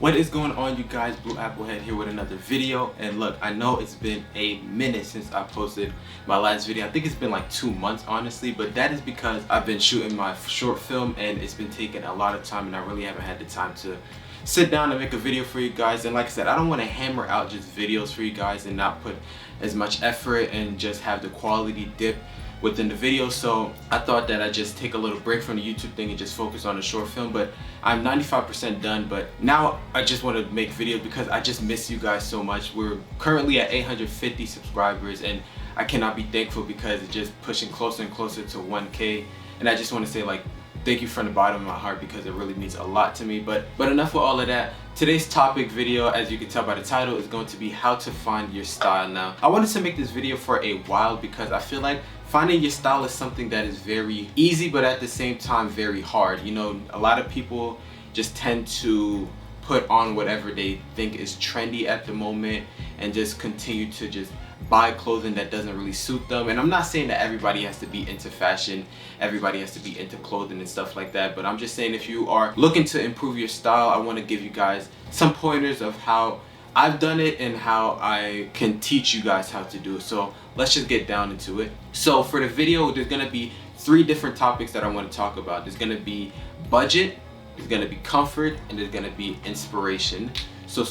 What is going on, you guys? Blue Applehead here with another video. And look, I know it's been a minute since I posted my last video. I think it's been like 2 months, honestly, but that is because I've been shooting my short film and it's been taking a lot of time and I really haven't had the time to sit down and make a video for you guys. And like I said, I don't want to hammer out just videos for you guys and not put as much effort and just have the quality dip within the video. So I thought that I'd just take a little break from the YouTube thing and just focus on the short film. But I'm 95% done, but now I just want to make videos because I just miss you guys so much. We're currently at 850 subscribers and I cannot be thankful because it's just pushing closer and closer to 1K. And I just want to say, like, thank you from the bottom of my heart because it really means a lot to me. But enough with all of that. Today's topic video, as you can tell by the title, is going to be how to find your style. Now, I wanted to make this video for a while because I feel like finding your style is something that is very easy, but at the same time very hard. You know, a lot of people just tend to put on whatever they think is trendy at the moment and just continue to just buy clothing that doesn't really suit them. And I'm not saying that everybody has to be into fashion, everybody has to be into clothing and stuff like that, but I'm just saying if you are looking to improve your style, I want to give you guys some pointers of how I've done it and how I can teach you guys how to do it. So let's just get down into it. So for the video, there's going to be 3 different topics that I want to talk about. There's going to be budget, there's going to be comfort, and there's going to be inspiration. So let's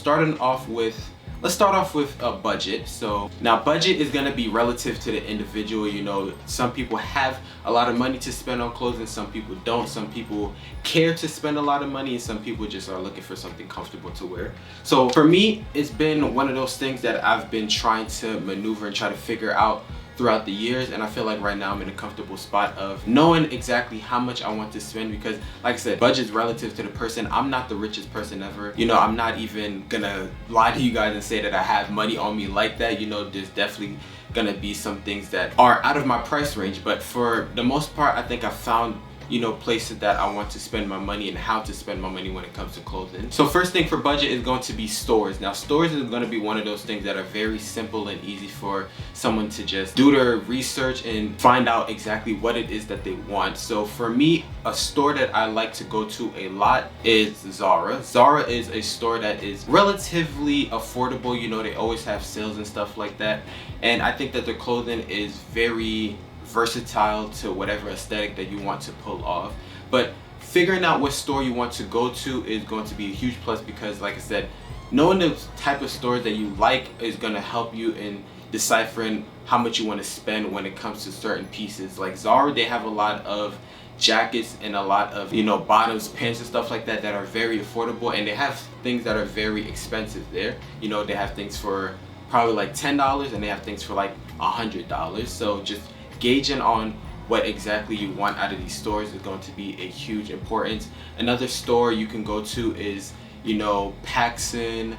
start off with a budget. So now budget is going to be relative to the individual. You know, some people have a lot of money to spend on clothes and some people don't. Some people care to spend a lot of money and some people just are looking for something comfortable to wear. So for me, it's been one of those things that I've been trying to maneuver and try to figure out throughout the years, and I feel like right now I'm in a comfortable spot of knowing exactly how much I want to spend because, like I said, budget's relative to the person. I'm not the richest person ever. You know, I'm not even gonna lie to you guys and say that I have money on me like that. You know, there's definitely gonna be some things that are out of my price range, but for the most part, I think I found, you know, places that I want to spend my money and how to spend my money when it comes to clothing. So first thing for budget is going to be stores. Now stores is going to be one of those things that are very simple and easy for someone to just do their research and find out exactly what it is that they want. So for me, a store that I like to go to a lot is Zara. Zara is a store that is relatively affordable. You know, they always have sales and stuff like that. And I think that their clothing is very versatile to whatever aesthetic that you want to pull off. But figuring out what store you want to go to is going to be a huge plus because, like I said, knowing the type of stores that you like is going to help you in deciphering how much you want to spend when it comes to certain pieces. Like Zara, they have a lot of jackets and a lot of, you know, bottoms, pants and stuff like that that are very affordable, and they have things that are very expensive there. You know, they have things for probably like $10 and they have things for like $100. So just gauging on what exactly you want out of these stores is going to be a huge importance. Another store you can go to is, you know, Paxson,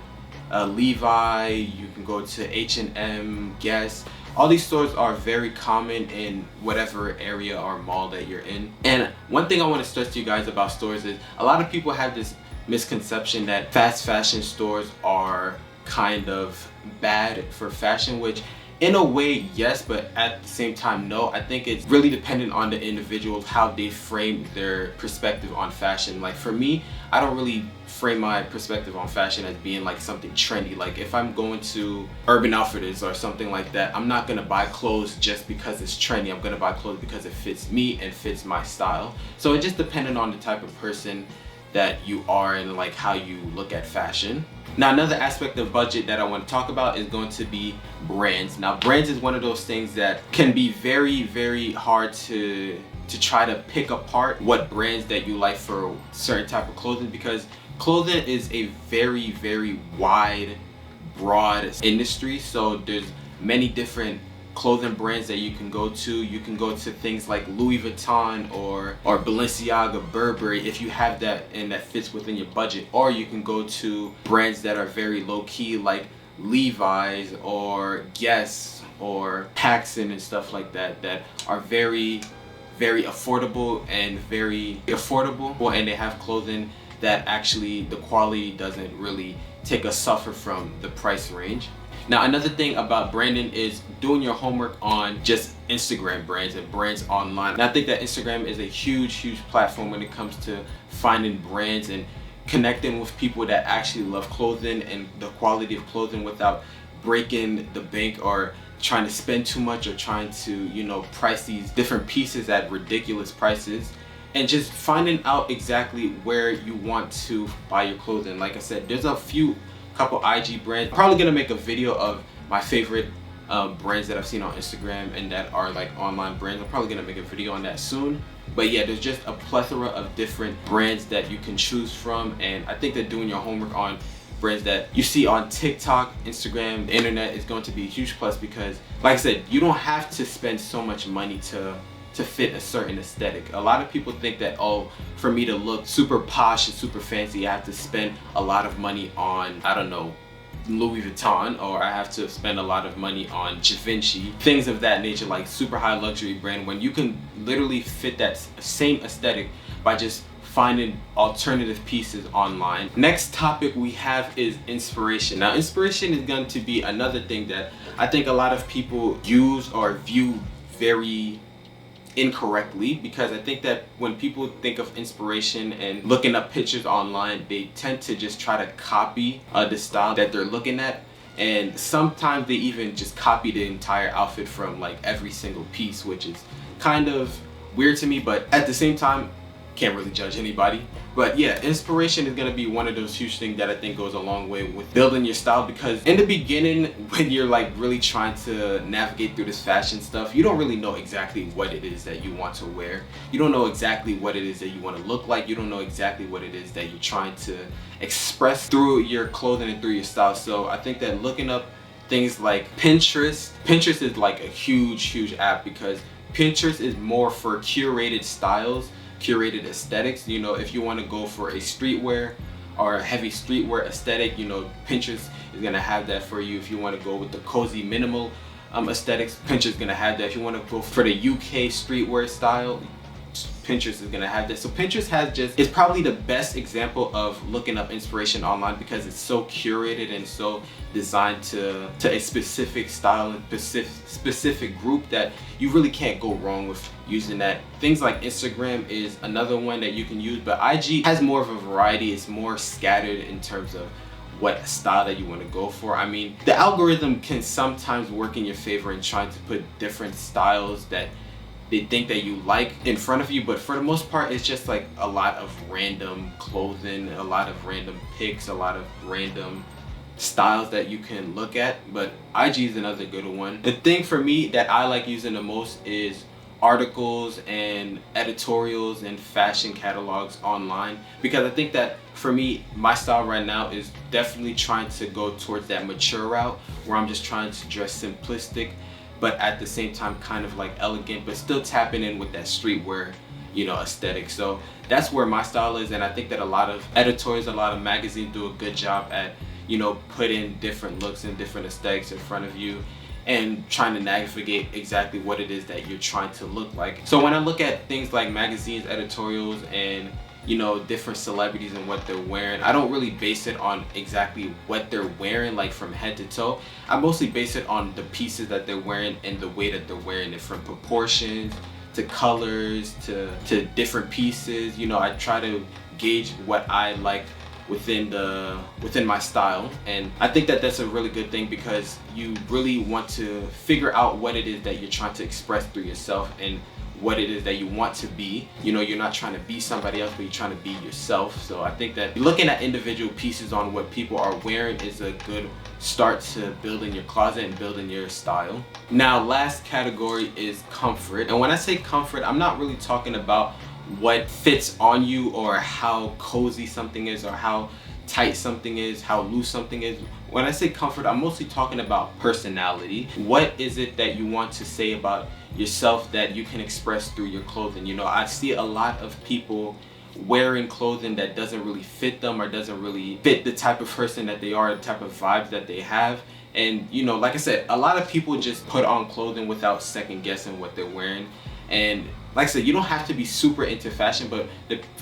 Levi. You can go to H&M, Guess. All these stores are very common in whatever area or mall that you're in. And one thing I want to stress to you guys about stores is a lot of people have this misconception that fast fashion stores are kind of bad for fashion, which in a way, yes, but at the same time, no. I think it's really dependent on the individual, how they frame their perspective on fashion. Like for me, I don't really frame my perspective on fashion as being like something trendy. Like if I'm going to Urban Outfitters or something like that, I'm not gonna buy clothes just because it's trendy. I'm gonna buy clothes because it fits me and fits my style. So it just depended on the type of person that you are and like how you look at fashion. Now another aspect of budget that I want to talk about is going to be brands. Now brands is one of those things that can be very, very hard to try to pick apart what brands that you like for certain type of clothing, because clothing is a very, very wide, broad industry. So there's many different clothing brands that you can go to. You can go to things like Louis Vuitton or Balenciaga, Burberry if you have that and that fits within your budget, or you can go to brands that are very low-key like Levi's or Guess or Paxson and stuff like that, that are very, very affordable and and they have clothing that actually the quality doesn't really take a suffer from the price range. Now another thing about branding is doing your homework on just Instagram brands and brands online. And I think that Instagram is a huge platform when it comes to finding brands and connecting with people that actually love clothing and the quality of clothing without breaking the bank or trying to spend too much or trying to, you know, price these different pieces at ridiculous prices, and just finding out exactly where you want to buy your clothing. Like I said, there's a couple IG brands. I'm probably gonna make a video of my favorite brands that I've seen on Instagram and that are like online brands. I'm probably gonna make a video on that soon. But yeah, there's just a plethora of different brands that you can choose from, and I think that doing your homework on brands that you see on TikTok, Instagram, the internet is going to be a huge plus, because like I said, you don't have to spend so much money to fit a certain aesthetic. A lot of people think that, oh, for me to look super posh and super fancy, I have to spend a lot of money on, I don't know, Louis Vuitton, or I have to spend a lot of money on Givenchy, things of that nature, like super high luxury brand, when you can literally fit that same aesthetic by just finding alternative pieces online. Next topic we have is inspiration. Now, inspiration is going to be another thing that I think a lot of people use or view very incorrectly, because I think that when people think of inspiration and looking up pictures online, they tend to just try to copy the style that they're looking at, and sometimes they even just copy the entire outfit from like every single piece, which is kind of weird to me, but at the same time, can't really judge anybody. But yeah, inspiration is going to be one of those huge things that I think goes a long way with building your style, because in the beginning, when you're like really trying to navigate through this fashion stuff, you don't really know exactly what it is that you want to wear. You don't know exactly what it is that you want to look like. You don't know exactly what it is that you're trying to express through your clothing and through your style. So I think that looking up things like Pinterest is like a huge app, because Pinterest is more for curated styles, curated aesthetics. You know, if you want to go for a streetwear or a heavy streetwear aesthetic, you know, Pinterest is gonna have that for you. If you want to go with the cozy minimal aesthetics, Pinterest is gonna have that. If you want to go for the UK streetwear style, Pinterest is gonna have that. So Pinterest is probably the best example of looking up inspiration online, because it's so curated and so designed to a specific style and specific group that you really can't go wrong with using that. Things like Instagram is another one that you can use, but IG has more of a variety. It's more scattered in terms of what style that you want to go for. I mean, the algorithm can sometimes work in your favor in trying to put different styles that they think that you like in front of you, but for the most part, it's just like a lot of random clothing, a lot of random pics, a lot of random styles that you can look at. But IG is another good one. The thing for me that I like using the most is articles and editorials and fashion catalogs online, because I think that for me, my style right now is definitely trying to go towards that mature route, where I'm just trying to dress simplistic, but at the same time kind of like elegant, but still tapping in with that streetwear, you know, aesthetic. So that's where my style is, and I think that a lot of editors, a lot of magazines do a good job at, you know, putting different looks and different aesthetics in front of you and trying to navigate exactly what it is that you're trying to look like. So when I look at things like magazines, editorials, and, you know, different celebrities and what they're wearing, I don't really base it on exactly what they're wearing, like from head to toe. I mostly base it on the pieces that they're wearing and the way that they're wearing it, from proportions to colors to different pieces. You know, I try to gauge what I like within my style, and I think that that's a really good thing, because you really want to figure out what it is that you're trying to express through yourself and what it is that you want to be. You know, you're not trying to be somebody else, but you're trying to be yourself. So I think that looking at individual pieces on what people are wearing is a good start to building your closet and building your style. Now, last category is comfort. And when I say comfort, I'm not really talking about what fits on you or how cozy something is or how tight something is, how loose something is. When I say comfort, I'm mostly talking about personality. What is it that you want to say about yourself that you can express through your clothing? You know, I see a lot of people wearing clothing that doesn't really fit them or doesn't really fit the type of person that they are, the type of vibes that they have. And, you know, like I said, a lot of people just put on clothing without second guessing what they're wearing. And like I said, you don't have to be super into fashion, but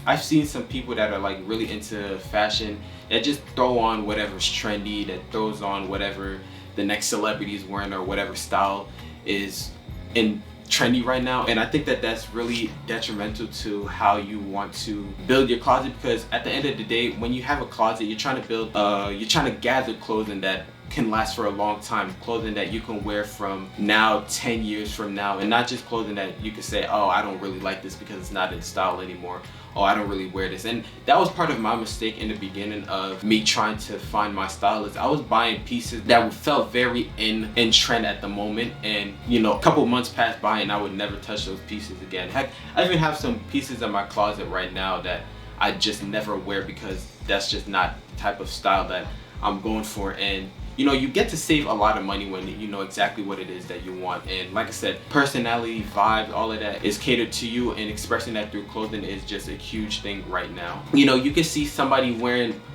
I've seen some people that are like really into fashion that just throw on whatever's trendy, that throws on whatever the next celebrity is wearing or whatever style is in trendy right now, and I think that that's really detrimental to how you want to build your closet, because at the end of the day, when you have a closet, you're trying to build you're trying to gather clothing that can last for a long time, clothing that you can wear from now 10 years from now, and not just clothing that you can say, oh, I don't really like this because it's not in style anymore, oh, I don't really wear this. And that was part of my mistake in the beginning of me trying to find my style. Is I was buying pieces that felt very in trend at the moment, and you know, a couple months passed by and I would never touch those pieces again. Heck, I even have some pieces in my closet right now that I just never wear because that's just not the type of style that I'm going for. And you know, you get to save a lot of money when you know exactly what it is that you want. And like I said, personality, vibes, all of that is catered to you, and expressing that through clothing is just a huge thing right now. You know, you can see somebody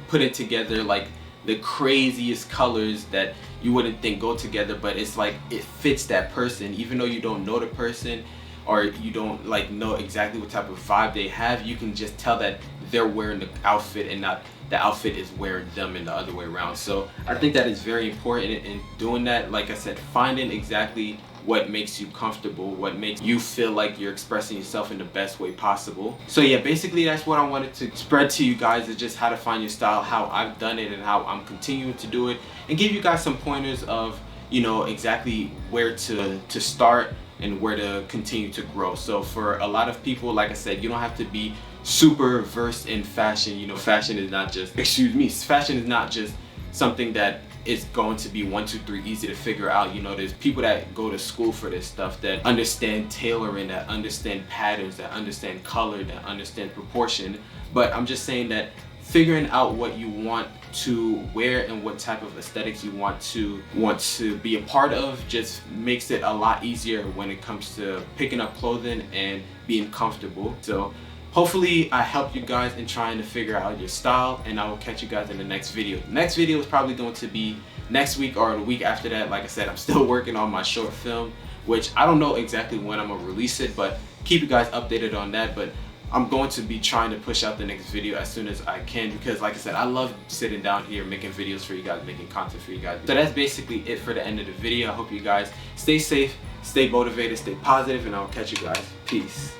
putting together like the craziest colors that you wouldn't think go together, but it's like it fits that person, even though you don't know the person or you don't like know exactly what type of vibe they have. You can just tell that they're wearing the outfit and not the outfit is wearing them, and the other way around. So I think that is very important in doing that. Like I said, finding exactly what makes you comfortable, what makes you feel like you're expressing yourself in the best way possible. So yeah, basically that's what I wanted to spread to you guys, is just how to find your style, how I've done it and how I'm continuing to do it, and give you guys some pointers of, you know, exactly where to start and where to continue to grow. So for a lot of people, like I said, you don't have to be super versed in fashion. You know, fashion is not just, fashion is not just something that is going to be 1, 2, 3 easy to figure out. You know, there's people that go to school for this stuff, that understand tailoring, that understand patterns, that understand color, that understand proportion. But I'm just saying that figuring out what you want to wear and what type of aesthetics you want to be a part of just makes it a lot easier when it comes to picking up clothing and being comfortable. So hopefully I helped you guys in trying to figure out your style, and I will catch you guys in the next video. The next video is probably going to be next week or the week after that. Like I said, I'm still working on my short film, which I don't know exactly when I'm gonna release it, but keep you guys updated on that. But I'm going to be trying to push out the next video as soon as I can, because like I said, I love sitting down here making videos for you guys, making content for you guys. So that's basically it for the end of the video. I hope you guys stay safe, stay motivated, stay positive, and I'll catch you guys. Peace.